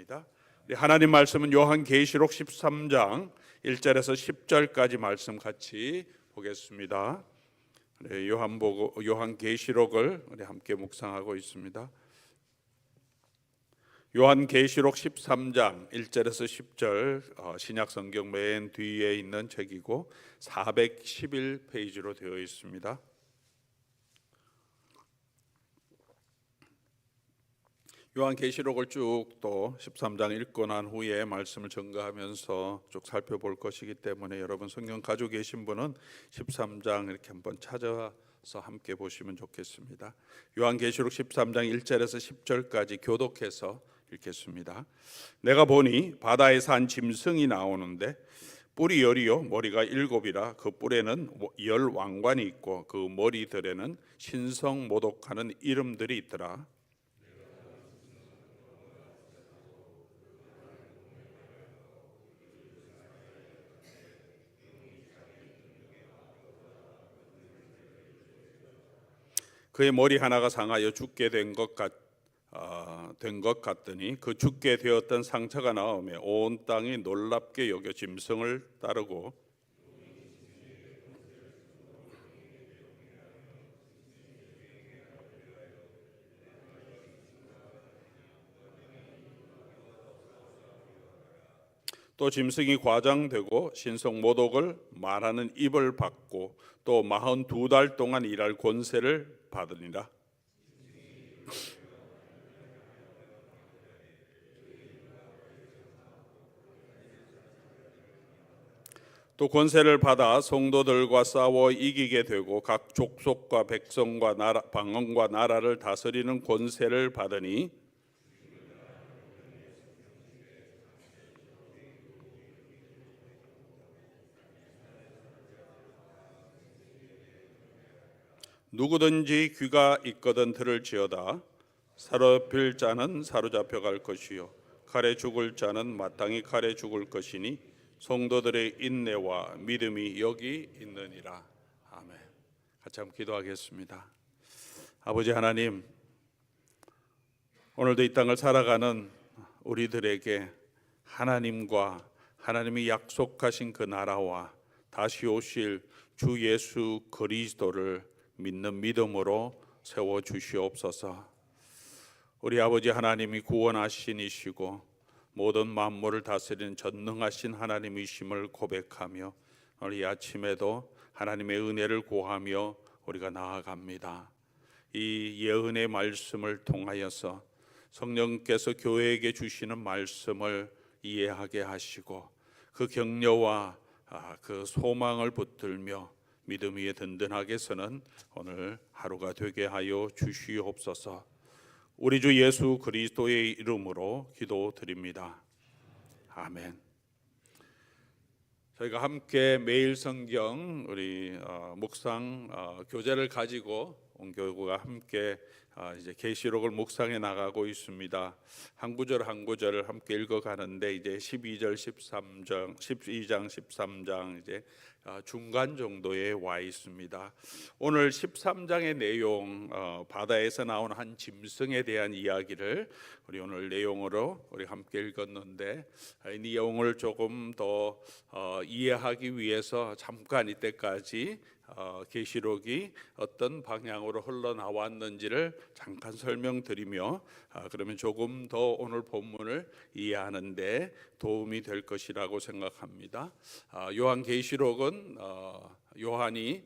하겠습니다. 하나님 말씀은 요한계시록 13장 1절에서 10절까지 말씀 같이 보겠습니다. 요한계시록을 우리 함께 묵상하고 있습니다. 요한계시록 13장 1절에서 10절 신약 성경 맨 뒤에 있는 책이고 411페이지로 되어 있습니다. 요한계시록을 쭉 또 13장 읽고 난 후에 말씀을 전가하면서 쭉 살펴볼 것이기 때문에 여러분 성경 가지고 계신 분은 13장 이렇게 한번 찾아서 함께 보시면 좋겠습니다. 요한계시록 13장 1절에서 10절까지 교독해서 읽겠습니다. 내가 보니 바다에서 한 짐승이 나오는데 뿔이 열이요 머리가 일곱이라 그 뿔에는 열 왕관이 있고 그 머리들에는 신성모독하는 이름들이 있더라. 그의 머리 하나가 상하여 죽게 된 것 같더니 그 죽게 되었던 상처가 나오매 온 땅이 놀랍게 여겨 짐승을 따르고 또 짐승이 과장되고 신성모독을 말하는 입을 받고 또 42달 동안 일할 권세를 받으니라. 또 권세를 받아 성도들과 싸워 이기게 되고 각 족속과 백성과 나라, 방언과 나라를 다스리는 권세를 받으니 누구든지 귀가 있거든 들을지어다. 사로잡힐 자는 사로잡혀 갈 것이요 칼에 죽을 자는 마땅히 칼에 죽을 것이니 성도들의 인내와 믿음이 여기 있느니라. 아멘. 같이 한번 기도하겠습니다. 아버지 하나님, 오늘도 이 땅을 살아가는 우리들에게 하나님과 하나님이 약속하신 그 나라와 다시 오실 주 예수 그리스도를 믿는 믿음으로 세워 주시옵소서. 우리 아버지 하나님이 구원하신 이시고 모든 만물을 다스리는 전능하신 하나님이심을 고백하며 오늘 이 아침에도 하나님의 은혜를 구하며 우리가 나아갑니다. 이 예언의 말씀을 통하여서 성령께서 교회에게 주시는 말씀을 이해하게 하시고 그 격려와 그 소망을 붙들며 믿음 위에 든든하게 서는 오늘 하루가 되게 하여 주시옵소서. 우리 주 예수 그리스도의 이름으로 기도드립니다. 아멘. 저희가 함께 매일 성경 우리 묵상 교재를 가지고 온 교구가 함께 이제 계시록을 묵상해 나가고 있습니다. 한 구절 한 구절을 함께 읽어가는데 이제 12장 13장 이제 중간 정도에 와 있습니다. 오늘 13장의 내용 바다에서 나온 한 짐승에 대한 이야기를 우리 오늘 내용으로 우리 함께 읽었는데 이 내용을 조금 더 이해하기 위해서 잠깐 이때까지 계시록이 어떤 방향으로 흘러나왔는지를 잠깐 설명드리며 그러면 조금 더 오늘 본문을 이해하는 데 도움이 될 것이라고 생각합니다. 요한계시록은 요한이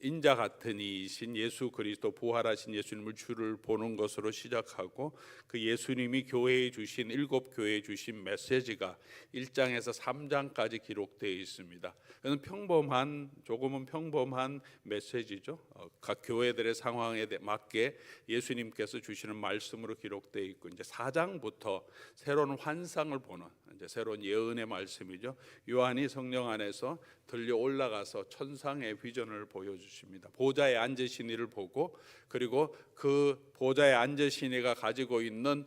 인자 같은 이신 예수 그리스도 부활하신 예수님을 주를 보는 것으로 시작하고 그 예수님이 교회에 주신 7교회에 주신 메시지가 1장에서 3장까지 기록되어 있습니다. 그건 조금은 평범한 메시지죠. 각 교회들의 상황에 맞게 예수님께서 주시는 말씀으로 기록되어 있고 이제 4장부터 새로운 환상을 보는 이제 새로운 예언의 말씀이죠. 요한이 성령 안에서 들려 올라가서 천상의 비전을 보여주십니다. 보좌에 앉으신 이를 보고 그리고 그 보좌에 앉으신 이가 가지고 있는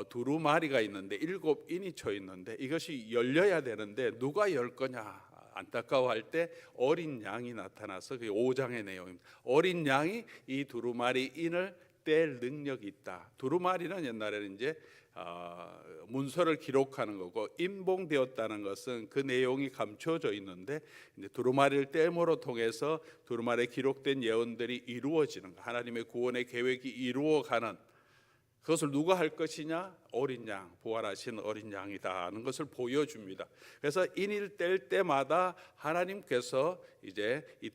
두루마리가 있는데 7인이 쳐 있는데 이것이 열려야 되는데 누가 열 거냐 안타까워할 때 어린 양이 나타나서 그게 5장의 내용입니다. 어린 양이 이 두루마리 인을 뗄 능력이 있다. 두루마리는 옛날에는 이제 문서를 기록하는 거고, 인봉되었다는 것은 그 내용이 감춰져 있는데 이제 두루마리를 떼므로 통해서 두루마리에 기록된 예언들이 이루어지는 거, 하나님의 구원의 계획이 이루어가는, 그것을 누가 할 것이냐? 어린 양, 부활하신 어린 양이다 하는 것을 보여줍니다. 그래서 인일 뗄 때마다 하나님께서 이제 이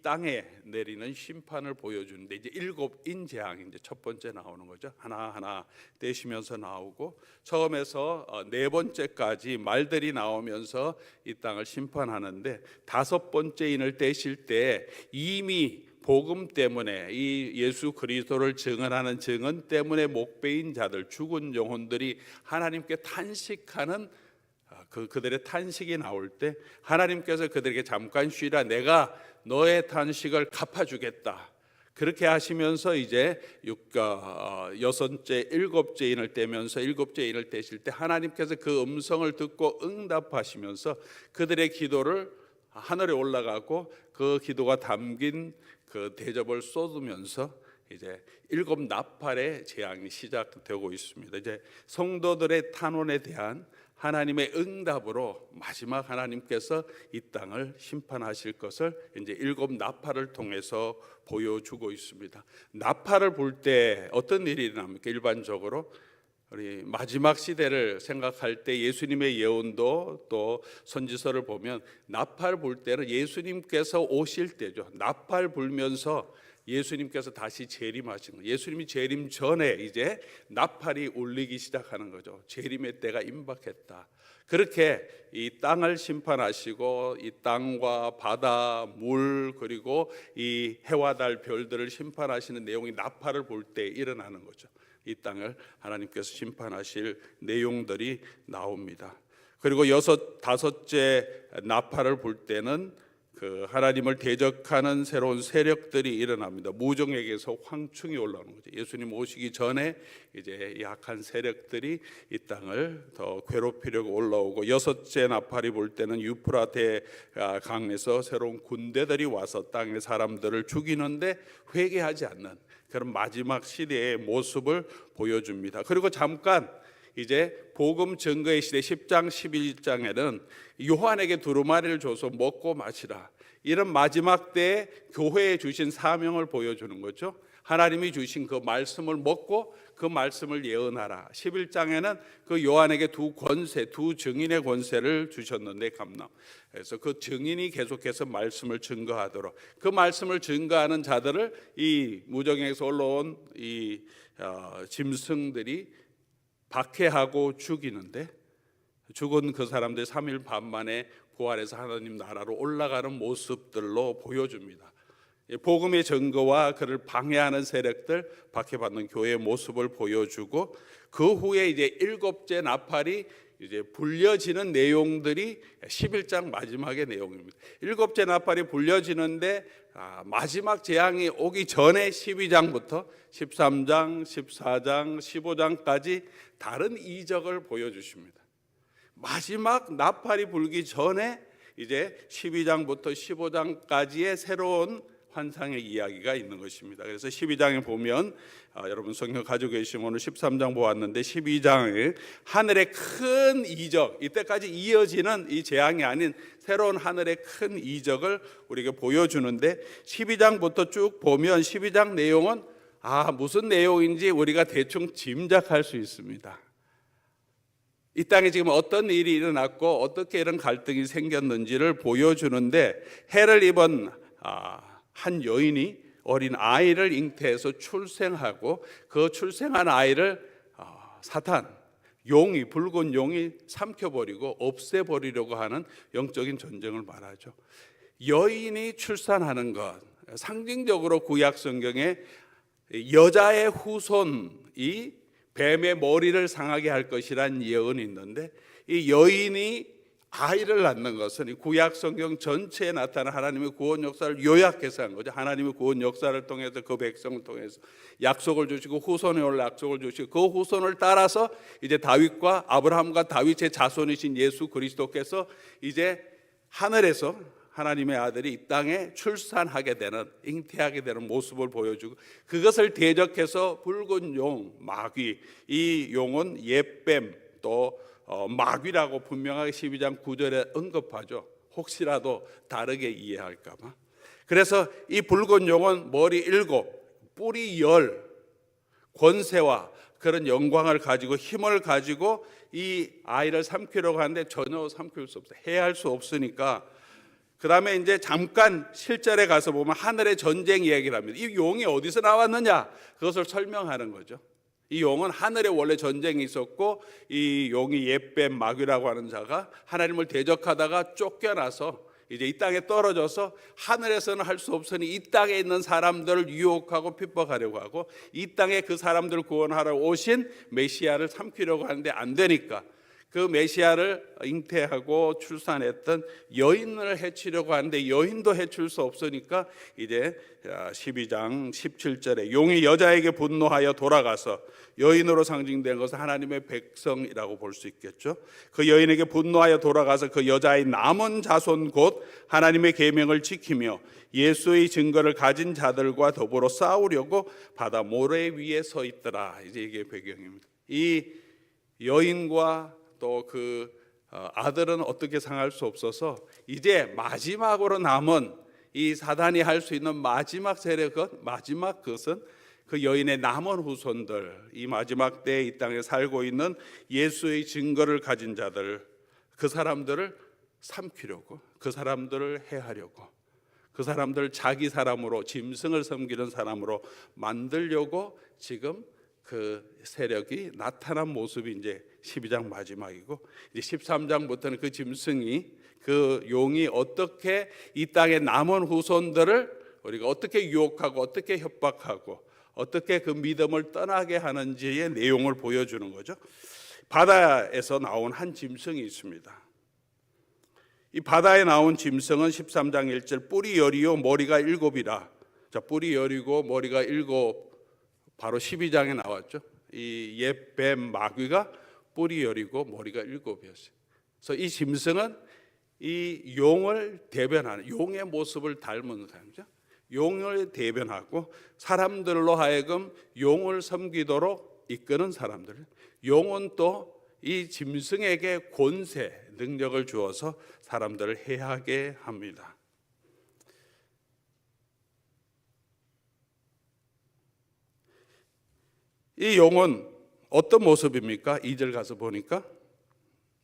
땅에 내리는 심판을 보여주는데, 이제 7인 재앙이 이제 첫 번째 나오는 거죠. 하나하나 떼시면서 나오고, 처음에서 4번째까지 말들이 나오면서 이 땅을 심판하는데, 5번째 인을 떼실 때 이미 복음 때문에, 이 예수 그리스도를 증언하는 증언 때문에 목베인 자들, 죽은 영혼들이 하나님께 탄식하는 그들의 탄식이 나올 때 하나님께서 그들에게 잠깐 쉬라, 내가 너의 탄식을 갚아주겠다. 그렇게 하시면서 이제 6째, 7째 인을 떼면서 7째 인을 떼실 때 하나님께서 그 음성을 듣고 응답하시면서 그들의 기도를 하늘에 올라가고 그 기도가 담긴 그 대접을 쏟으면서 이제 7 나팔의 재앙이 시작되고 있습니다. 이제 성도들의 탄원에 대한 하나님의 응답으로 마지막 하나님께서 이 땅을 심판하실 것을 이제 7 나팔을 통해서 보여주고 있습니다. 나팔을 불 때 어떤 일이 일어납니까? 일반적으로 우리 마지막 시대를 생각할 때 예수님의 예언도 또 선지서를 보면 나팔 불 때는 예수님께서 오실 때죠. 나팔 불면서 예수님께서 다시 재림하신 거예요. 예수님이 재림 전에 이제 나팔이 울리기 시작하는 거죠. 재림의 때가 임박했다. 그렇게 이 땅을 심판하시고 이 땅과 바다, 물, 그리고 이 해와 달, 별들을 심판하시는 내용이 나팔을 불 때 일어나는 거죠. 이 땅을 하나님께서 심판하실 내용들이 나옵니다. 그리고 5째 나팔을 불 때는 그 하나님을 대적하는 새로운 세력들이 일어납니다. 무정에게서 황충이 올라오는 거죠. 예수님 오시기 전에 이제 약한 세력들이 이 땅을 더 괴롭히려고 올라오고, 6째 나팔이 불 때는 유프라테 강에서 새로운 군대들이 와서 땅의 사람들을 죽이는데 회개하지 않는 그런 마지막 시대의 모습을 보여줍니다. 그리고 잠깐 이제 복음 증거의 시대 10장 11장에는 요한에게 두루마리를 줘서 먹고 마시라, 이런 마지막 때에 교회에 주신 사명을 보여주는 거죠. 하나님이 주신 그 말씀을 먹고 그 말씀을 예언하라. 11장에는 그 요한에게 두 증인의 권세를 주셨는데, 감람. 그래서 그 증인이 계속해서 말씀을 증거하도록, 그 말씀을 증거하는 자들을 이 무정에서 올라온 이 짐승들이 박해하고 죽이는데, 죽은 그 사람들 3일 반 만에 부활해서 하나님 나라로 올라가는 모습들로 보여줍니다. 복음의 증거와 그를 방해하는 세력들, 박해받는 교회의 모습을 보여주고, 그 후에 이제 7째 나팔이 이제 불려지는 내용들이 11장 마지막의 내용입니다. 7째 나팔이 불려지는데 마지막 재앙이 오기 전에 12장부터 13장, 14장, 15장까지 다른 이적을 보여주십니다. 마지막 나팔이 불기 전에 이제 12장부터 15장까지의 새로운 환상의 이야기가 있는 것입니다. 그래서 12장에 보면 여러분 성경 가지고 계시면 오늘 13장 보았는데, 12장에 하늘의 큰 이적, 이때까지 이어지는 이 재앙이 아닌 새로운 하늘의 큰 이적을 우리에게 보여주는데, 12장부터 쭉 보면 12장 내용은 무슨 내용인지 우리가 대충 짐작할 수 있습니다. 이 땅에 지금 어떤 일이 일어났고 어떻게 이런 갈등이 생겼는지를 보여주는데, 해를 입은 한 여인이 어린 아이를 잉태해서 출생하고, 그 출생한 아이를 사탄, 붉은 용이 삼켜버리고 없애버리려고 하는 영적인 전쟁을 말하죠. 여인이 출산하는 것, 상징적으로 구약 성경에 여자의 후손이 뱀의 머리를 상하게 할 것이란 예언이 있는데, 이 여인이 아이를 낳는 것은 구약 성경 전체에 나타난 하나님의 구원 역사를 요약해서 한 거죠. 하나님의 구원 역사를 통해서 그 백성을 통해서 약속을 주시고 후손에 올 약속을 주시고, 그 후손을 따라서 이제 다윗과 아브라함과 다윗의 자손이신 예수 그리스도께서 이제 하늘에서 하나님의 아들이 이 땅에 출산하게 되는, 잉태하게 되는 모습을 보여주고, 그것을 대적해서 붉은 용, 마귀, 이 용은 옛뱀 또 마귀라고 분명하게 12장 9절에 언급하죠. 혹시라도 다르게 이해할까 봐. 그래서 이 붉은 용은 머리 7, 뿔이 10, 권세와 그런 영광을 가지고 힘을 가지고 이 아이를 삼키려고 하는데 전혀 삼킬 수 없어요. 해할 수 없으니까. 그 다음에 이제 잠깐 실절에 가서 보면 하늘의 전쟁 이야기를 합니다. 이 용이 어디서 나왔느냐, 그것을 설명하는 거죠. 이 용은 하늘에 원래 전쟁이 있었고, 이 용이 옛뱀 마귀라고 하는 자가 하나님을 대적하다가 쫓겨나서 이제 이 땅에 떨어져서 하늘에서는 할 수 없으니 이 땅에 있는 사람들을 유혹하고 핍박하려고 하고, 이 땅에 그 사람들을 구원하러 오신 메시아를 삼키려고 하는데 안 되니까 그 메시아를 잉태하고 출산했던 여인을 해치려고 하는데 여인도 해칠 수 없으니까 이제 12장 17절에 용이 여자에게 분노하여 돌아가서, 여인으로 상징된 것은 하나님의 백성이라고 볼 수 있겠죠. 그 여인에게 분노하여 돌아가서 그 여자의 남은 자손 곧 하나님의 계명을 지키며 예수의 증거를 가진 자들과 더불어 싸우려고 바다 모래 위에 서 있더라. 이제 이게 배경입니다. 이 여인과 또 그 아들은 어떻게 상할 수 없어서 이제 마지막으로 남은 이 사단이 할 수 있는 마지막 세력은, 마지막 것은 그 여인의 남은 후손들, 이 마지막 때에 이 땅에 살고 있는 예수의 증거를 가진 자들, 그 사람들을 삼키려고, 그 사람들을 해하려고, 그 사람들을 자기 사람으로, 짐승을 섬기는 사람으로 만들려고 지금 그 세력이 나타난 모습이 이제 12장 마지막이고, 이제 13장부터는 그 짐승이, 그 용이 어떻게 이 땅의 남은 후손들을 우리가 어떻게 유혹하고 어떻게 협박하고 어떻게 그 믿음을 떠나게 하는지의 내용을 보여주는 거죠. 바다에서 나온 한 짐승이 있습니다. 이 바다에 나온 짐승은 13장 1절 뿔이 열이요 머리가 7이라. 자, 뿔이 열이고 머리가 7, 바로 12장에 나왔죠. 이 옛뱀 마귀가 뿔이 열이고 머리가 7이었어요. 그래서 이 짐승은 이 용을 대변하는, 용의 모습을 닮은 사람이죠. 용을 대변하고 사람들로 하여금 용을 섬기도록 이끄는 사람들. 용은 또 이 짐승에게 권세, 능력을 주어서 사람들을 해하게 합니다. 이 용은 어떤 모습입니까? 2절 가서 보니까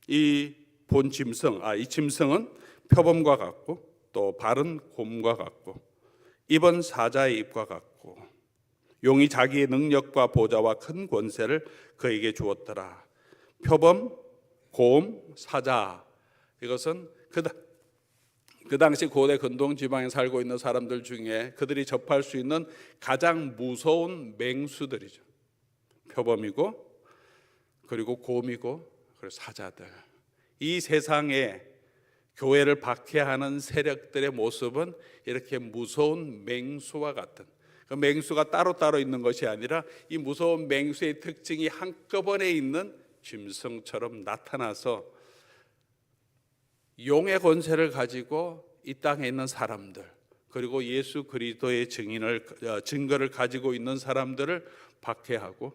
이 본 짐승, 이 짐승은 표범과 같고 또 발은 곰과 같고 입은 사자의 입과 같고 용이 자기의 능력과 보좌와 큰 권세를 그에게 주었더라. 표범, 곰, 사자, 이것은 그 당시 고대 근동 지방에 살고 있는 사람들 중에 그들이 접할 수 있는 가장 무서운 맹수들이죠. 표범이고 그리고 곰이고 그리고 사자들. 이 세상에 교회를 박해하는 세력들의 모습은 이렇게 무서운 맹수와 같은, 그 맹수가 따로따로 있는 것이 아니라 이 무서운 맹수의 특징이 한꺼번에 있는 짐승처럼 나타나서 용의 권세를 가지고 이 땅에 있는 사람들, 그리고 예수 그리스도의 증거를 가지고 있는 사람들을 박해하고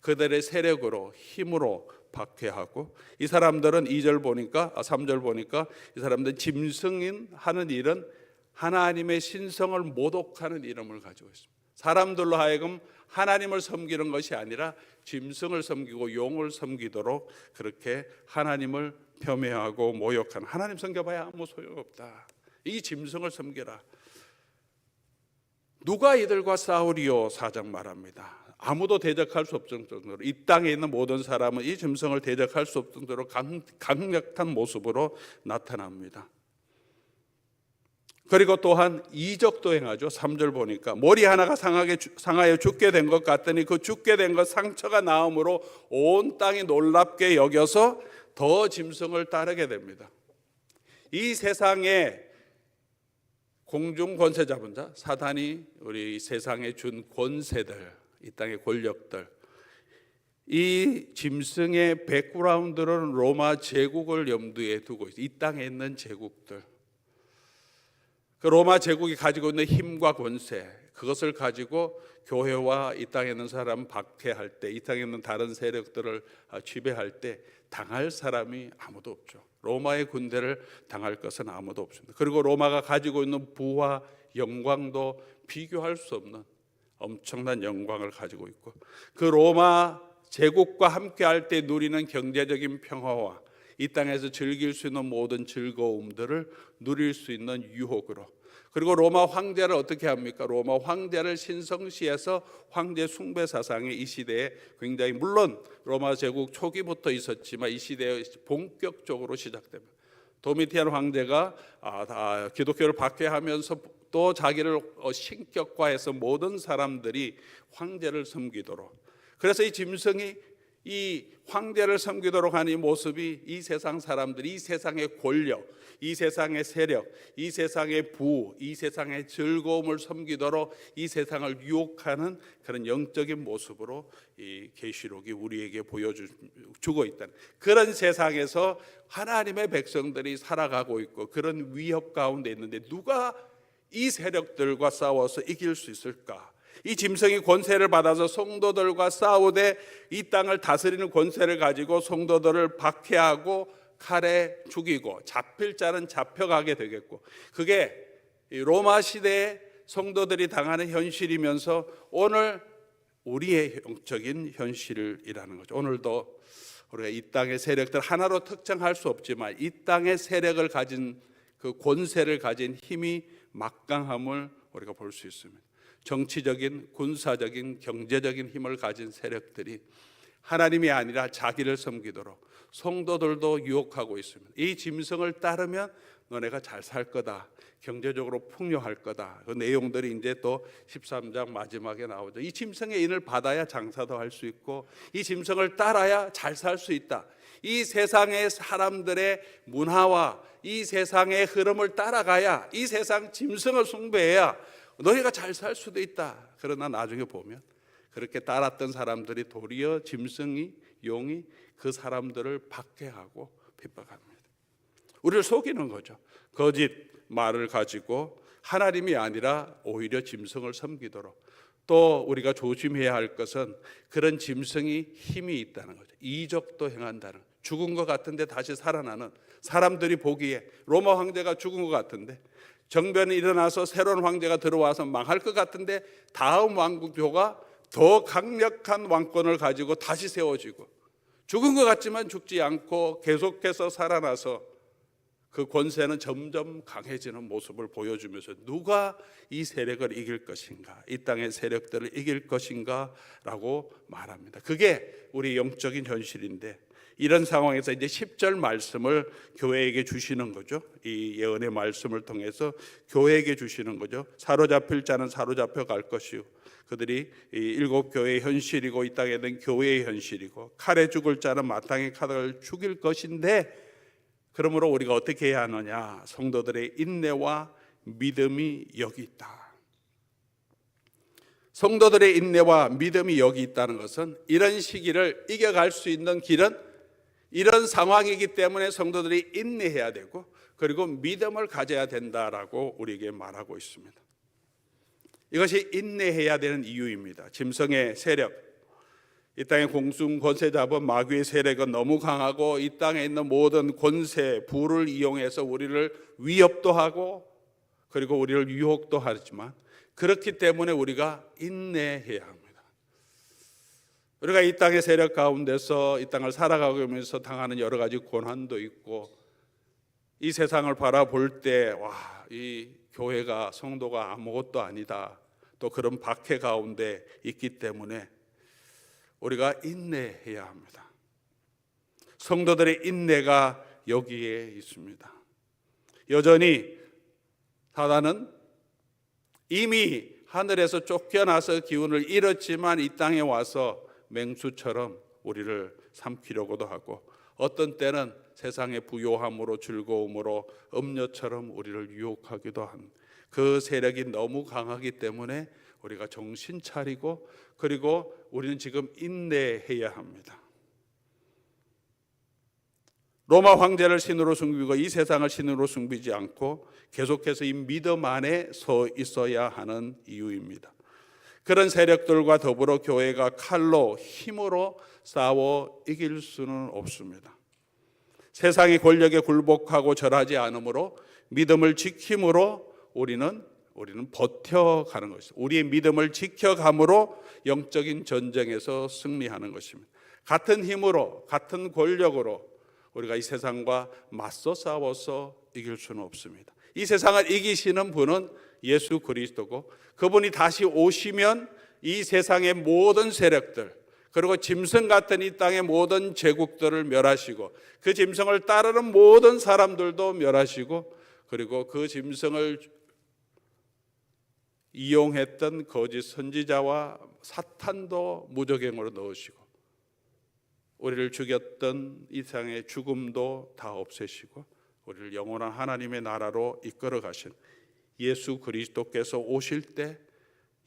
그들의 세력으로, 힘으로 박해하고, 이 사람들은 2절 보니까 3절 보니까 이 사람들은 짐승인 하는 일은 하나님의 신성을 모독하는 이름을 가지고 있습니다. 사람들로 하여금 하나님을 섬기는 것이 아니라 짐승을 섬기고 용을 섬기도록 그렇게 하나님을 폄훼하고 모욕하는, 하나님 섬겨봐야 아무 소용없다, 이 짐승을 섬겨라. 누가 이들과 싸우리요? 4장 말합니다. 아무도 대적할 수 없을 정도로, 이 땅에 있는 모든 사람은 이 짐승을 대적할 수 없을 정도로 강력한 모습으로 나타납니다. 그리고 또한 이적도 행하죠. 3절 보니까 머리 하나가 상하여 죽게 된 것 같더니 그 죽게 된 것 상처가 나음으로 온 땅이 놀랍게 여겨서 더 짐승을 따르게 됩니다. 이 세상에 공중 권세 잡은 자, 사단이 우리 세상에 준 권세들, 이 땅의 권력들, 이 짐승의 백그라운드는 로마 제국을 염두에 두고 있어요. 이 땅에 있는 제국들. 그 로마 제국이 가지고 있는 힘과 권세, 그것을 가지고 교회와 이 땅에 있는 사람 박해할 때, 이 땅에 있는 다른 세력들을 지배할 때 당할 사람이 아무도 없죠. 로마의 군대를 당할 것은 아무도 없습니다. 그리고 로마가 가지고 있는 부와 영광도 비교할 수 없는 엄청난 영광을 가지고 있고, 그 로마 제국과 함께할 때 누리는 경제적인 평화와 이 땅에서 즐길 수 있는 모든 즐거움들을 누릴 수 있는 유혹으로, 그리고 로마 황제를 어떻게 합니까? 로마 황제를 신성시해서 황제 숭배 사상이 이 시대에 굉장히, 물론 로마 제국 초기부터 있었지만 이 시대에 본격적으로 시작됩니다. 도미티안 황제가 기독교를 박해하면서 또 자기를 신격화해서 모든 사람들이 황제를 섬기도록, 그래서 이 짐승이 이 황제를 섬기도록 하는 이 모습이 이 세상 사람들이 이 세상의 권력, 이 세상의 세력, 이 세상의 부, 이 세상의 즐거움을 섬기도록 이 세상을 유혹하는 그런 영적인 모습으로 이 계시록이 우리에게 보여주고 있다는, 그런 세상에서 하나님의 백성들이 살아가고 있고 그런 위협 가운데 있는데 누가 이 세력들과 싸워서 이길 수 있을까? 이 짐승이 권세를 받아서 성도들과 싸우되 이 땅을 다스리는 권세를 가지고 성도들을 박해하고 칼에 죽이고 잡힐 자는 잡혀가게 되겠고, 그게 로마 시대의 성도들이 당하는 현실이면서 오늘 우리의 영적인 현실이라는 거죠. 오늘도 우리가 이 땅의 세력들 하나로 특정할 수 없지만 이 땅의 세력을 가진 그 권세를 가진 힘이 막강함을 우리가 볼 수 있습니다. 정치적인, 군사적인, 경제적인 힘을 가진 세력들이 하나님이 아니라 자기를 섬기도록 성도들도 유혹하고 있습니다. 이 짐승을 따르면 너네가 잘 살 거다, 경제적으로 풍요할 거다. 그 내용들이 이제 또 13장 마지막에 나오죠. 이 짐승의 인을 받아야 장사도 할 수 있고 이 짐승을 따라야 잘 살 수 있다. 이 세상의 사람들의 문화와 이 세상의 흐름을 따라가야, 이 세상 짐승을 숭배해야 너희가 잘 살 수도 있다. 그러나 나중에 보면 그렇게 따랐던 사람들이 도리어 짐승이, 용이 그 사람들을 박해하고 핍박합니다. 우리를 속이는 거죠. 거짓 말을 가지고 하나님이 아니라 오히려 짐승을 섬기도록. 또 우리가 조심해야 할 것은 그런 짐승이 힘이 있다는 거죠. 이적도 행한다는, 죽은 것 같은데 다시 살아나는, 사람들이 보기에 로마 황제가 죽은 것 같은데 정변이 일어나서 새로운 황제가 들어와서 망할 것 같은데 다음 왕조가 더 강력한 왕권을 가지고 다시 세워지고, 죽은 것 같지만 죽지 않고 계속해서 살아나서 그 권세는 점점 강해지는 모습을 보여주면서 누가 이 세력을 이길 것인가, 이 땅의 세력들을 이길 것인가 라고 말합니다. 그게 우리 영적인 현실인데, 이런 상황에서 이제 10절 말씀을 교회에게 주시는 거죠. 이 예언의 말씀을 통해서 교회에게 주시는 거죠. 사로잡힐 자는 사로잡혀 갈 것이요, 그들이 이 일곱 교회의 현실이고 이 땅에 있는 교회의 현실이고, 칼에 죽을 자는 마땅히 칼을 죽일 것인데, 그러므로 우리가 어떻게 해야 하느냐? 성도들의 인내와 믿음이 여기 있다. 성도들의 인내와 믿음이 여기 있다는 것은 이런 시기를 이겨갈 수 있는 길은 이런 상황이기 때문에 성도들이 인내해야 되고, 그리고 믿음을 가져야 된다라고 우리에게 말하고 있습니다. 이것이 인내해야 되는 이유입니다. 짐승의 세력, 이 땅의 공중 권세 잡은 마귀의 세력은 너무 강하고 이 땅에 있는 모든 권세, 부를 이용해서 우리를 위협도 하고 그리고 우리를 유혹도 하지만, 그렇기 때문에 우리가 인내해야 합니다. 우리가 이 땅의 세력 가운데서 이 땅을 살아가면서 당하는 여러 가지 고난도 있고, 이 세상을 바라볼 때 와, 이 교회가, 성도가 아무것도 아니다, 또 그런 박해 가운데 있기 때문에 우리가 인내해야 합니다. 성도들의 인내가 여기에 있습니다. 여전히 사단은 이미 하늘에서 쫓겨나서 기운을 잃었지만 이 땅에 와서 맹수처럼 우리를 삼키려고도 하고, 어떤 때는 세상의 부요함으로 즐거움으로 음료처럼 우리를 유혹하기도 한 그 세력이 너무 강하기 때문에 우리가 정신 차리고, 그리고 우리는 지금 인내해야 합니다. 로마 황제를 신으로 섬기고 이 세상을 신으로 섬기지 않고 계속해서 이 믿음 안에 서 있어야 하는 이유입니다. 그런 세력들과 더불어 교회가 칼로 힘으로 싸워 이길 수는 없습니다. 세상의 권력에 굴복하고 절하지 않으므로 믿음을 지킴으로 우리는 버텨가는 것입니다. 우리의 믿음을 지켜감으로 영적인 전쟁에서 승리하는 것입니다. 같은 힘으로 같은 권력으로 우리가 이 세상과 맞서 싸워서 이길 수는 없습니다. 이 세상을 이기시는 분은 예수 그리스도고, 그분이 다시 오시면 이 세상의 모든 세력들, 그리고 짐승 같은 이 땅의 모든 제국들을 멸하시고 그 짐승을 따르는 모든 사람들도 멸하시고, 그리고 그 짐승을 이용했던 거짓 선지자와 사탄도 무저갱으로 넣으시고, 우리를 죽였던 이 세상의 죽음도 다 없애시고 우리를 영원한 하나님의 나라로 이끌어 가신 예수 그리스도께서 오실 때,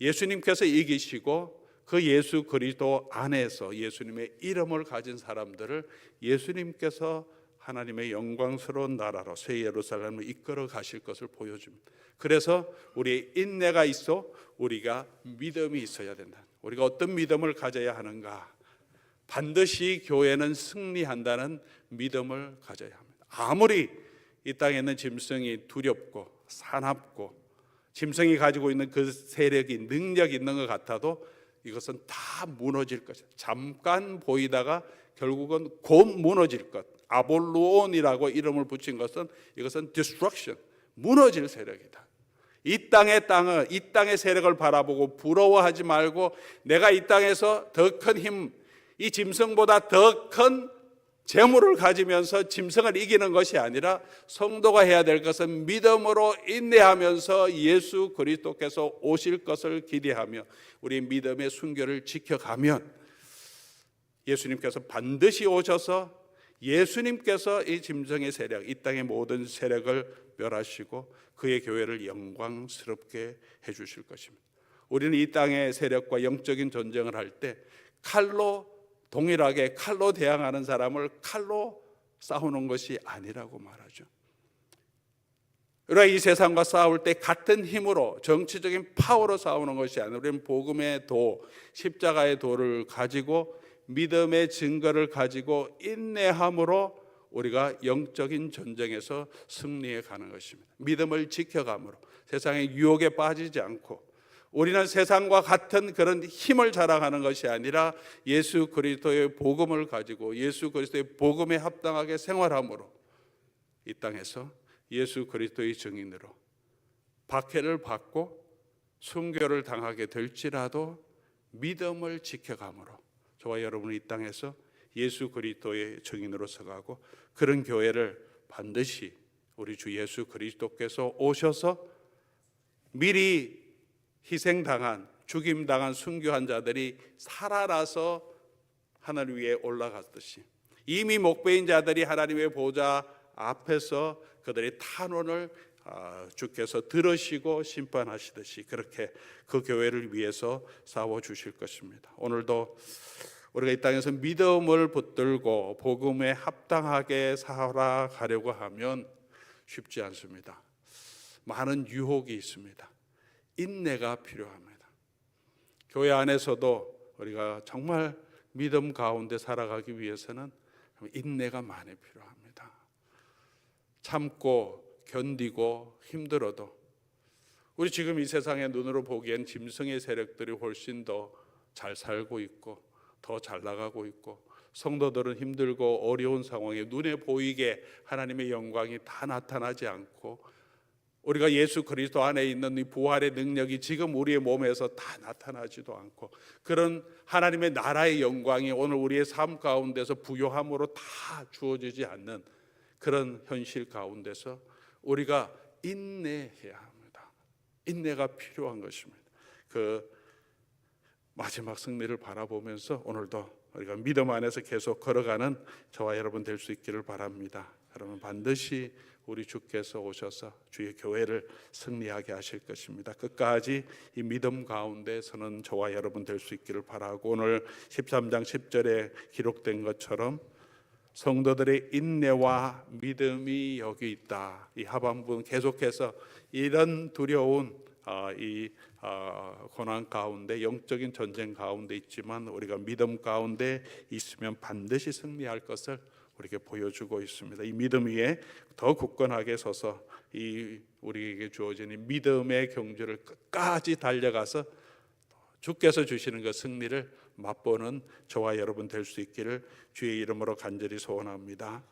예수님께서 이기시고 그 예수 그리스도 안에서 예수님의 이름을 가진 사람들을 예수님께서 하나님의 영광스러운 나라로 새 예루살렘을 이끌어 가실 것을 보여줍니다. 그래서 우리의 인내가 있어 우리가 믿음이 있어야 된다. 우리가 어떤 믿음을 가져야 하는가? 반드시 교회는 승리한다는 믿음을 가져야 합니다. 아무리 이 땅에 있는 짐승이 두렵고 사납고 짐승이 가지고 있는 그 세력이 능력이 있는 것 같아도 이것은 다 무너질 것이다. 잠깐 보이다가 결국은 곧 무너질 것. 아볼루온이라고 이름을 붙인 것은 이것은 destruction, 무너질 세력이다. 이 땅의 세력을 바라보고 부러워하지 말고 내가 이 땅에서 더 큰 힘, 이 짐승보다 더 큰 재물을 가지면서 짐승을 이기는 것이 아니라 성도가 해야 될 것은 믿음으로 인내하면서 예수 그리스도께서 오실 것을 기대하며 우리 믿음의 순결을 지켜가면 예수님께서 반드시 오셔서 예수님께서 이 짐승의 세력, 이 땅의 모든 세력을 멸하시고 그의 교회를 영광스럽게 해주실 것입니다. 우리는 이 땅의 세력과 영적인 전쟁을 할 때 동일하게 칼로 대항하는 사람을 칼로 싸우는 것이 아니라고 말하죠. 우리가 이 세상과 싸울 때 같은 힘으로 정치적인 파워로 싸우는 것이 아니라 우리는 복음의 도, 십자가의 도를 가지고 믿음의 증거를 가지고 인내함으로 우리가 영적인 전쟁에서 승리해 가는 것입니다. 믿음을 지켜감으로 세상의 유혹에 빠지지 않고 우리는 세상과 같은 그런 힘을 자랑하는 것이 아니라 예수 그리스도의 복음을 가지고 예수 그리스도의 복음에 합당하게 생활함으로 이 땅에서 예수 그리스도의 증인으로 박해를 받고 순교를 당하게 될지라도 믿음을 지켜감으로 저와 여러분은 이 땅에서 예수 그리스도의 증인으로 서가고 그런 교회를 반드시 우리 주 예수 그리스도께서 오셔서 미리 희생당한 죽임당한 순교한 자들이 살아나서 하늘 위에 올라갔듯이 이미 목배인 자들이 하나님의 보좌 앞에서 그들의 탄원을 주께서 들으시고 심판하시듯이 그렇게 그 교회를 위해서 싸워주실 것입니다. 오늘도 우리가 이 땅에서 믿음을 붙들고 복음에 합당하게 살아가려고 하면 쉽지 않습니다. 많은 유혹이 있습니다. 인내가 필요합니다. 교회 안에서도 우리가 정말 믿음 가운데 살아가기 위해서는 인내가 많이 필요합니다. 참고 견디고 힘들어도 우리 지금 이 세상의 눈으로 보기엔 짐승의 세력들이 훨씬 더 잘 살고 있고 더 잘 나가고 있고 성도들은 힘들고 어려운 상황에 눈에 보이게 하나님의 영광이 다 나타나지 않고 우리가 예수 그리스도 안에 있는 이 부활의 능력이 지금 우리의 몸에서 다 나타나지도 않고 그런 하나님의 나라의 영광이 오늘 우리의 삶 가운데서 부요함으로 다 주어지지 않는 그런 현실 가운데서 우리가 인내해야 합니다. 인내가 필요한 것입니다. 그 마지막 승리를 바라보면서 오늘도 우리가 믿음 안에서 계속 걸어가는 저와 여러분 될 수 있기를 바랍니다. 여러분 반드시 우리 주께서 오셔서 주의 교회를 승리하게 하실 것입니다. 끝까지 이 믿음 가운데서는 저와 여러분 될 수 있기를 바라고 오늘 13장 10절에 기록된 것처럼 성도들의 인내와 믿음이 여기 있다. 이 하반부는 계속해서 이런 두려운 이 고난 가운데, 영적인 전쟁 가운데 있지만 우리가 믿음 가운데 있으면 반드시 승리할 것을 우리에게 보여주고 있습니다. 이 믿음 위에 더 굳건하게 서서 이 우리에게 주어진 이 믿음의 경주를 끝까지 달려가서 주께서 주시는 그 승리를 맛보는 저와 여러분 될 수 있기를 주의 이름으로 간절히 소원합니다.